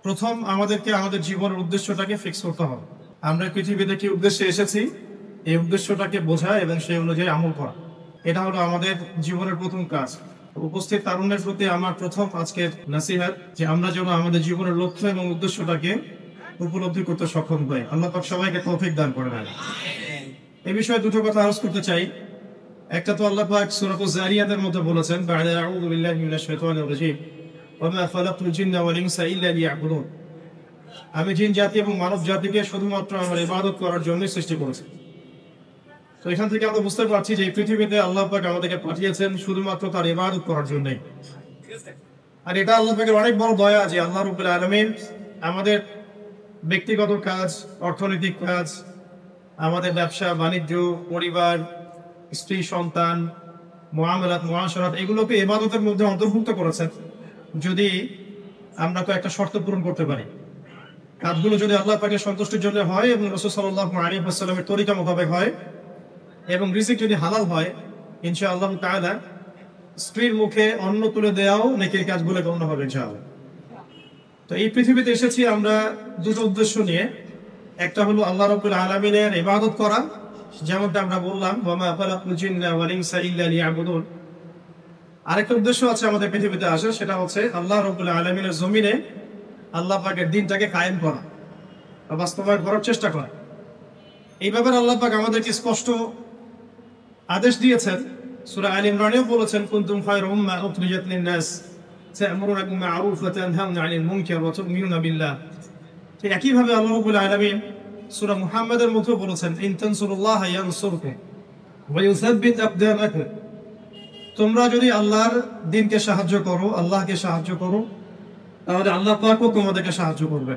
প্রথম আমাদেরকে আমাদের জীবনের উদ্দেশ্যটাকে ফিক্স করতে হবে। আমরা পৃথিবীতে কি উদ্দেশ্যে এসেছি, এই উদ্দেশ্যটাকে বোঝা এবং সেই অনুযায়ী আমল করা, এটা হলো আমাদের জীবনের প্রথম কাজ। উপস্থিত তারুণ্যের প্রতি আমার প্রথম আজকের নাসিহাত যে আমরা যেন আমাদের জীবনের লক্ষ্য এবং উদ্দেশ্যটাকে উপলব্ধি করতে সক্ষম হই। আল্লাহ পাক সবাইকে তৌফিক দান করে দেন। এই বিষয়ে দুটো কথা আরজ করতে চাই। একটা তো আল্লাহ পাক সূরা যারিয়াতের মধ্যে বলেছেন, বা'দা আউযু বিল্লাহি মিনাশ শাইতানির রাজীম, ওয়া মা খালাকতুল জিন্না ওয়াল ইনসা ইল্লা লিয়াবুদুন। আমি জিন জাতি এবং মানব জাতিকে শুধুমাত্র আমার ইবাদত করার জন্য সৃষ্টি করেছি। তো এখান থেকে আমরা বুঝতে পারছি যে এই পৃথিবীতে আল্লাহ পাক আমাদেরকে পাঠিয়েছেন শুধুমাত্র তার ইবাদত করার জন্যই। আর এটা আল্লাহ পাকের অনেক বড় দয়া যে আল্লাহ রাব্বুল আলামিন আমাদের ব্যক্তিগত কাজ, অর্থনৈতিক কাজ, আমাদের ব্যবসা বাণিজ্য, পরিবার, স্ত্রী সন্তান, মুআমালাত মুআশারাত, এগুলোকে ইবাদতের মধ্যে অন্তর্ভুক্ত করেছেন যদি আমরা তো একটা শর্ত পূরণ করতে পারি। কাজগুলো যদি আল্লাহ পাকের সন্তুষ্টির জন্য হয় এবং রাসূল সাল্লাল্লাহু আলাইহি ওয়াসাল্লামের তরিকা মোতাবেক হয় এবং রিজিক যদি হালাল হয়, ইনশাআল্লাহ তাআলা স্ত্রীর মুখে অন্ন তুলে দেওয়াও নেকির কাজগুলো গণ্য হবে ইনশাআল্লাহ। তো এই পৃথিবীতে এসেছি আমরা দুটো উদ্দেশ্য নিয়ে। একটা হলো আল্লাহ রাব্বুল আলামিনের ইবাদত করা, যেমনটা আমরা বললাম, ওয়া মা খালাকতুল জিন্না ওয়াল ইনসা ইল্লা লিয়াবুদুন। আরেকটা উদ্দেশ্য আছে আমাদের পৃথিবীতে আসা, সেটা হচ্ছে আল্লাহ রাব্বুল আলামিনের জমিনে আল্লাহ পাকের দ্বীনটাকে কায়েম করা, বাস্তবায়ন করার চেষ্টা করা। এই ব্যাপারে আল্লাহ পাক আমাদেরকে স্পষ্ট আদেশ দিয়েছেন। সূরা আল ইমরানেও বলেছেন, কুনতুম খায়রা উম্মাহ উখরিজাত লিন-নাস তা'মুরুনা বিল মা'রুফ ওয়া তানহাউনা 'আনিল মুনকার ওয়া তু'মিনুনা বিল্লাহ। ঠিক একইভাবে আল্লাহ রাব্বুল আলামিন সূরা মুহাম্মাদের মধ্যে বলেছেন, ইন তানসুরুল্লাহ ইয়ানসুরকুম ওয়া ইউসাব্বিত আকদামাকুম। তোমরা যদি আল্লাহর দ্বীনকে সাহায্য করো, আল্লাহকে সাহায্য করো, তাহলে আল্লাহ পাকও তোমাদেরকে সাহায্য করবে।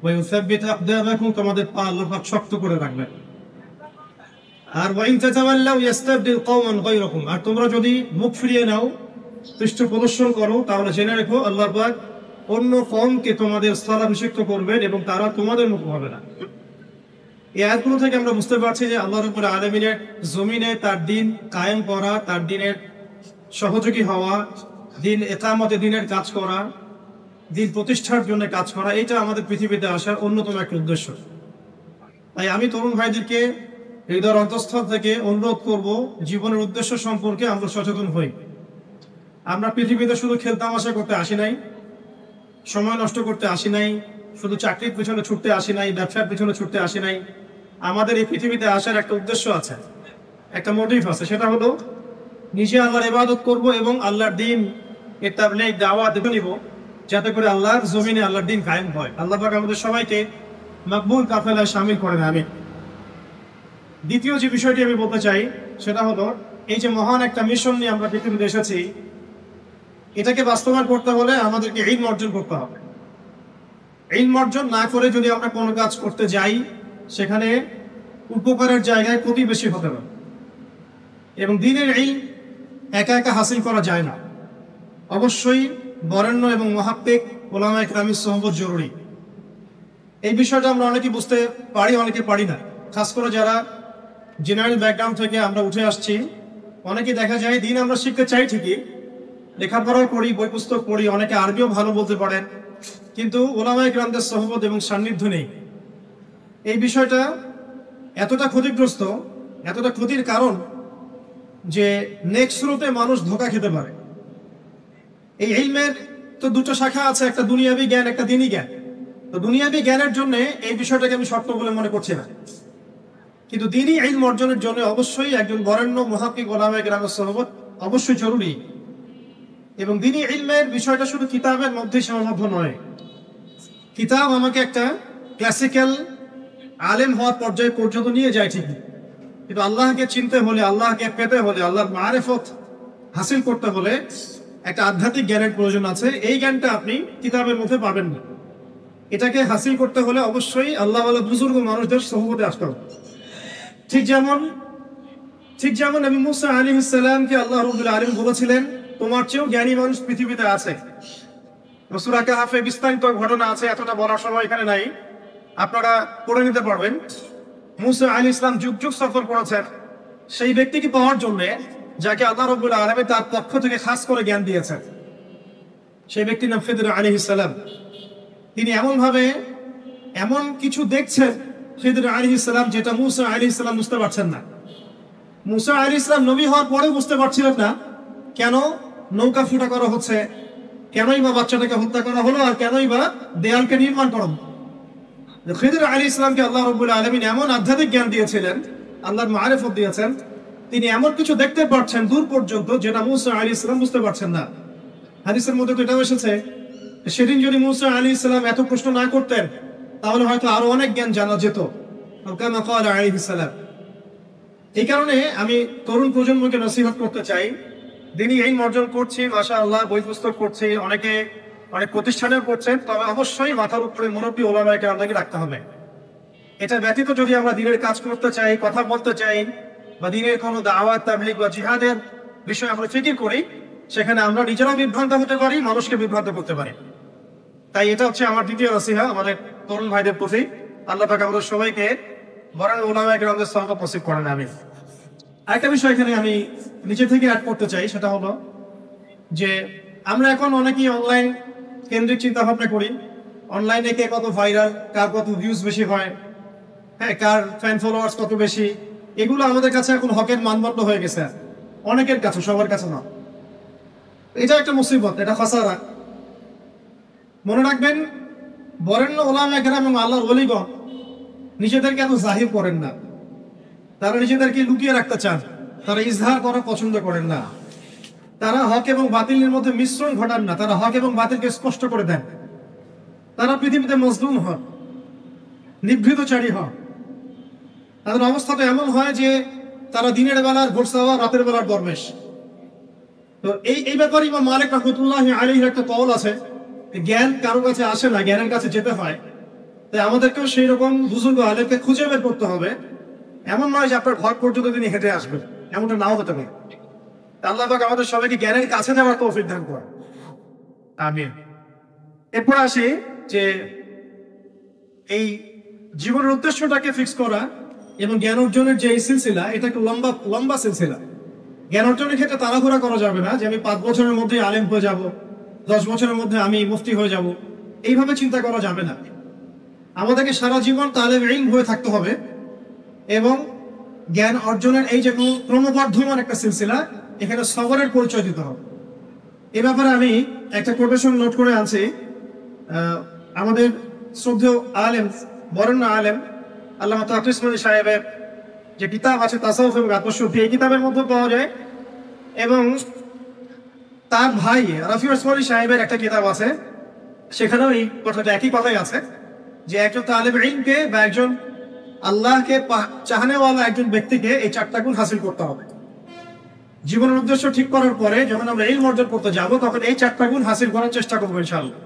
ওয়া ইউসাব্বিত আকদামাকুম, তোমাদের পা আল্লাহ পাক শক্ত করে রাখবেন। আর ওয়া ইন তাতাওয়াল্লাউ ইস্তাবদিল কওমান গায়রাকুম, আর তোমরা যদি মুখ ফিরিয়ে নাও, পৃষ্ঠ প্রদর্শন করো, তাহলে জেনে রেখো আল্লাহ পাক অন্য কওমকে তোমাদের স্থলাভিষিক্ত করবেন এবং তারা তোমাদের মতো হবে না। এই আয়াতগুলো থেকে আমরা বুঝতে পারছি যে আল্লাহ রাব্বুল আলামিনের জমিনে তার দ্বীন কায়েম করা, তার দ্বীনের সহযোগী হওয়া, দ্বীন ইকামতে দ্বীনের কাজ করা, দ্বীন প্রতিষ্ঠার জন্য কাজ করা, এটা আমাদের পৃথিবীতে আসার অন্যতম একটা উদ্দেশ্য। তাই আমি তরুণ ভাইদেরকে হৃদয়ের অন্তঃস্থল থেকে অনুরোধ করব, জীবনের উদ্দেশ্য সম্পর্কে আমরা সচেতন হই। আমরা পৃথিবীতে শুধু খেলতামাশা করতে আসি নাই, সময় নষ্ট করতে আসি নাই, শুধু চাকরির পিছনে ছুটতে আসি নাই, ব্যবসার পিছনে ছুটতে আসি নাই। আমাদের এই পৃথিবীতে আসার একটা উদ্দেশ্য আছে, একটা মোটিভ আছে, সেটা হলো নিজে আল্লাহর ইবাদত করব এবং আল্লাহর দ্বীন এর তাবলীগ দাওয়াত নিব, যাতে করে আল্লাহর জমিনে আল্লাহর দ্বীন কায়েম হয়। আল্লাহ পাক আমাদের সবাইকে মাকবুল কাফেলায় শামিল করেন, আমিন। দ্বিতীয় যে বিষয়টি আমি বলতে চাই সেটা হলো, এই যে মহান একটা মিশন নিয়ে আমরা পৃথিবীতে এসেছি, এটাকে বাস্তবায়ন করতে হলে আমাদেরকে ইলম অর্জন করতে হবে। ইলম অর্জন না করে যদি আমরা কোনো কাজ করতে যাই, সেখানে উপকারের জায়গায় ক্ষতি বেশি হতে পারে। এবং দ্বীনের ইলম একা একা হাসিল করা যায় না, অবশ্যই বরেণ্য এবং মুহাক্কিক উলামায়ে কেরামের সোহবত জরুরি। এই বিষয়টা আমরা অনেকে বুঝতে পারি, অনেকে পারি না। খাস করে যারা জেনারেল ব্যাকগ্রাউন্ড থেকে আমরা উঠে আসছি, অনেকে দেখা যায় দ্বীন আমরা শিখতে চাই ঠিকই, লেখাপড়াও করি, বই পুস্তক পড়ি, অনেকে আরবিও ভালো বলতে পারেন, কিন্তু উলামায়ে কেরামদের সোহবত এবং সান্নিধ্য নেই। এই বিষয়টা এতটা ক্ষতিগ্রস্ত, এতটা ক্ষতির কারণ যে নেক্সট স্রোতে মানুষ ধোঁকা খেতে পারে। এই ইলমের তো দুটো শাখা আছে, একটা দুনিয়াবী জ্ঞান, একটা দ্বীনি জ্ঞান। তো দুনিয়াবী জ্ঞানের জন্য এই বিষয়টাকে আমি শর্ত বলে মনে করছি না, কিন্তু দ্বীনি ইলম অর্জনের জন্য অবশ্যই একজন বরেণ্য মুহাক্কিক উলামায়ে কেরামের সোহবত অবশ্যই জরুরি। এবং দ্বীনি ইলমের বিষয়টা শুধু কিতাবের মধ্যে সীমাবদ্ধ নয়। কিতাব আমাকে একটা ক্লাসিক্যাল আলেম হওয়ার পর্যায়ে পর্যন্ত নিয়ে যায় ঠিকই, কিন্তু আল্লাহকে চিনতে হলে, আল্লাহকে পেতে হলে, আল্লাহর মারিফত হাসিল করতে হলে একটা আধ্যাত্মিক জ্ঞানের প্রয়োজন আছে। এই জ্ঞানটা আপনি কিতাবের মধ্যে পাবেন না। এটাকে হাসিল করতে হলে অবশ্যই আল্লাহওয়ালা বুজুর্গ মানুষদের সোহবতে আসতে হবে। ঠিক যেমন নবী মুসা আলাইহিস সালামকে আল্লাহ রাব্বুল আলামিন বলেছিলেন, তোমার চেয়েও জ্ঞানী মানুষ পৃথিবীতে আছে। সূরা কাহফে বিস্তারিত ঘটনা আছে, এতটা বলার সময় এখানে নাই, আপনারা পড়ে নিতে পারবেন। মুসা আলাইহিস সালাম যুগ যুগ সফর করেছেন সেই ব্যক্তিকে পাওয়ার জন্য যাকে আল্লাহ রাব্বুল আলামিন তার পক্ষ থেকে খাস করে জ্ঞান দিয়েছেন। সেই ব্যক্তির নাম খিদর আলাইহিস সালাম। তিনি এমন কিছু দেখছেন খিদর আলাইহিস সালাম, যেটা মূসা আলাইহিস সালাম বুঝতে পারছেন না। মূসা আলাইহিস সালাম নবী হওয়ার পরেও বুঝতে পারছিলেন না কেন নৌকা ফুটা করা হচ্ছে, কেনই বা বাচ্চাটাকে হত্যা করা হলো, আর কেনই বা দেয়ালকে নির্মাণ করা হলো। খিদর আলাইহিস সালামকে আল্লাহ রাব্বুল আলামিন এমন আধ্যাত্মিক জ্ঞান দিয়েছিলেন, আল্লাহর মারিফত দিয়েছেন, তিনি এমন কিছু দেখতে পাচ্ছেন দূর পর্যন্ত, যেটা মূসা আলাইহিস সালাম বুঝতে পারছেন না। হাদিসের মধ্যে তো এটাও এসেছে, সেদিন যদি মূসা আলাইহিস সালাম এত প্রশ্ন না করতেন, তাহলে হয়তো আরো অনেক জ্ঞান জানা যেত। কামা ক্বালা আলাইহিস সালাম। এই কারণে আমি তরুণ প্রজন্মকে নসিহত করতে চাই, দিনই এই অর্জন করছি, মাশাআল্লাহ, বই পুস্তক করছি, অনেক প্রতিষ্ঠানের করছেন, তবে অবশ্যই মাথার উপরে মুরব্বী ওলামাকে আমাদেরকে রাখতে হবে। এটা ব্যতীত যদি আমরা দিনের কাজ করতে চাই, কথা বলতে চাই, বা দিনের কোনো দাওয়াত তাবলীগ বা জিহাদের বিষয়ে আমরা ফিকির করি, সেখানে আমরা নিজেরাও বিভ্রান্ত হতে পারি, মানুষকে বিভ্রান্ত করতে পারি। তাই এটা হচ্ছে আমার দ্বিতীয় নসিহত আমাদের তরুণ ভাইদের প্রতি। আল্লাহ পাক আমাদের সবাইকে বরং ওলামায়ে কেরামদের সহবত নসিব করেন, আমিন। আরেকটা বিষয় এখানে আমি নিচে থেকে অ্যাড করতে চাই, সেটা হলো যে আমরা এখন অনেকেই অনলাইন কেন্দ্রিক চিন্তা ভাবনা করি। অনলাইনে কে কত ভাইরাল, কার কত ভিউজ বেশি হয়, হ্যাঁ, কার ফ্যান ফলোয়ার্স কত বেশি, এগুলো আমাদের কাছে এখন হকের মানদণ্ড হয়ে গেছে, অনেকের কাছে, সবার কাছে না। এটা একটা মুসিবত, এটা খাসারা। মনে রাখবেন, বরেণ্য ওলামায়ে কেরাম এবং আল্লাহর ওলিগণ নিজেদেরকে এত জাহির করেন না, তারা নিজেদেরকে লুকিয়ে রাখতে চান, তারা ইজহার করা পছন্দ করেন না, তারা হক এবং বাতিলের মধ্যে মিশ্রণ ঘটান না, তারা হক এবং বাতিলকে স্পষ্ট করে দেন। তারা পৃথিবীতে মজলুম হন, নিভৃতচারী হন। তাদের অবস্থা তো এমন হয় যে তারা দিনের বেলার ঘোরসাওয়া, রাতের বেলার দরবেশ। তো এই ব্যাপারে ইমাম মালিক রাহমাতুল্লাহি আলাইহির একটা কওল আছে, জ্ঞান কারো কাছে আসে না, জ্ঞানের কাছে যেতে হয়। তাই আমাদেরকেও সেই রকম বুজুর্গ আলেমকে খুঁজে বের করতে হবে। এমন নয় যে আপনার ঘর পর্যন্ত তিনি হেঁটে আসবেন, এমনটা নাও হতে পারে। আল্লাহ পাক আমাদের সবাইকে জ্ঞানের কাছে নেওয়ার তৌফিক দান করেন, আমিন। এরপর আসি যে এই জীবনের উদ্দেশ্যটাকে ফিক্স করা এবং জ্ঞান অর্জনের যে সিলসিলা, এটা একটু লম্বা সিলসিলা। জ্ঞান অর্জনের ক্ষেত্রে তাড়াহুড়া করা যাবে না যে আমি 5 বছরের মধ্যে আলেম হয়ে যাব, 10 বছরের মধ্যে আমি মুফতি হয়ে যাব, এইভাবে চিন্তা করা যাবে না। আমাদেরকে সারা জীবন তালেব ইলম হয়ে থাকতে হবে এবং জ্ঞান অর্জনের এই যে ক্রমবর্ধমান একটা সিলসিলা, এখানে সবরের পরিচয় দিতে হবে। এ ব্যাপারে আমি একটা কোটেশন নোট করে আনছি। আমাদের শ্রদ্ধেয় আলেম, বরেণ্য আলেম আল্লামা তাকি উসমানী সাহেবের যে কিতাব আছে তাসাউফ এবং আত্মশুদ্ধি, এই কিতাবের মধ্যে পাওয়া যায়, এবং তার ভাই রাফি উসমানী সাহেবের একটা কিতাব আছে, সেখানেও এই কথাটা একই কথাই আছে যে একজন তালেব ইলমকে বা একজন আল্লাহকে চাহনেওয়ালা একজন ব্যক্তিকে এই 4টা গুণ হাসিল করতে হবে। জীবনের উদ্দেশ্য ঠিক করার পরে যখন আমরা ইলম অর্জন করতে যাব, তখন এই 4টা গুণ হাসিল করার চেষ্টা করবো ইনশাআল্লাহ।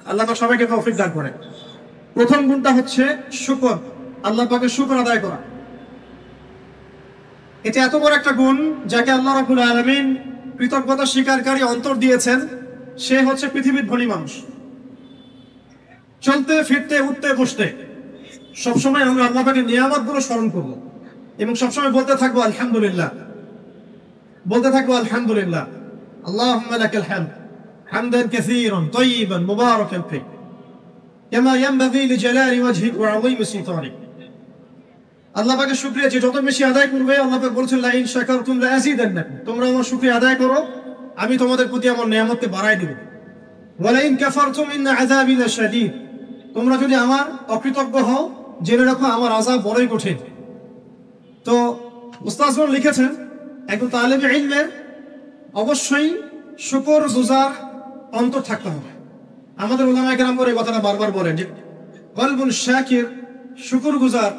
আল্লাহ পাক সবাইকে তৌফিক দান করেন। প্রথম গুণটা হচ্ছে শুকর, আল্লাহ পাকের শুকর আদায় করা। এটা এত বড় একটা গুণ, যাকে আল্লাহ রাব্বুল আলামিন কৃতজ্ঞতা স্বীকারকারী অন্তর দিয়েছেন, সে হচ্ছে পৃথিবীর ধনী মানুষ। চলতে ফিরতে উঠতে বসতে সবসময় আমরা আল্লাহ পাকের নিয়ামতগুলো স্মরণ করবো এবং সবসময় বলতে থাকবো আলহামদুলিল্লাহ, বলতে থাকবো আলহামদুলিল্লাহ। আল্লাহুম্মা লাকাল হামদ হামদান কাসীরান তাইয়িবান মুবারাকান ফীহি কামা ইয়ানবাগী লিজালালি ওয়াজহিক ওয়া আযীমি সুলতানিক। আল্লাহ পাকের শুকরিয়া যে যত বেশি আদায় করবে, আল্লাহ পাক বলেছেন লা ইন শাকারতুম লা আযীদান্নাকুম, তোমরা আমার শুকরিয়া আদায় করো, আমি তোমাদের প্রতি আমার নিয়ামতকে বাড়াই দেব। ওয়া লা ইন কাফারতুম ইন্না আযাবি লাশাদীদ, তোমরা যদি আমার অকৃতজ্ঞ হও, জেনে রাখো আমার আযাব বড়ই কঠিন। তো উস্তাদগণ লিখেছেন, একজন তালেব ইলমের অবশ্যই শুকর গুজার অন্তর থাকতে হবে। আমাদের উলামায়ে কেরাম এই কথাটা বারবার বলেন যে কলবুন শাকির, শুকর গুজার,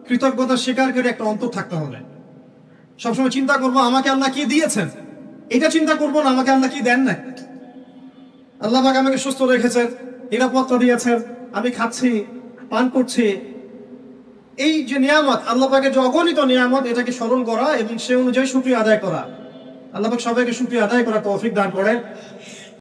কৃতজ্ঞতা স্বীকারকারী একটা অন্তর থাকতে হবে। সবসময় চিন্তা করবো আমাকে আল্লাহ কি দিয়েছেন, এটা চিন্তা করবো না আমাকে আল্লাহ কি দেন না। আল্লাহ পাক আমাকে সুস্থ রেখেছেন, নিরাপত্তা দিয়েছেন, আমি খাচ্ছি, পান করছি, এই যে নিয়ামত, আল্লাহ পাকের যে অগণিত নিয়ামত, এটাকে স্মরণ করা এবং সে অনুযায়ী শুকরিয়া আদায় করা। আল্লাহ পাক সবাইকে শুকরিয়া আদায় করা তৌফিক দান করেন।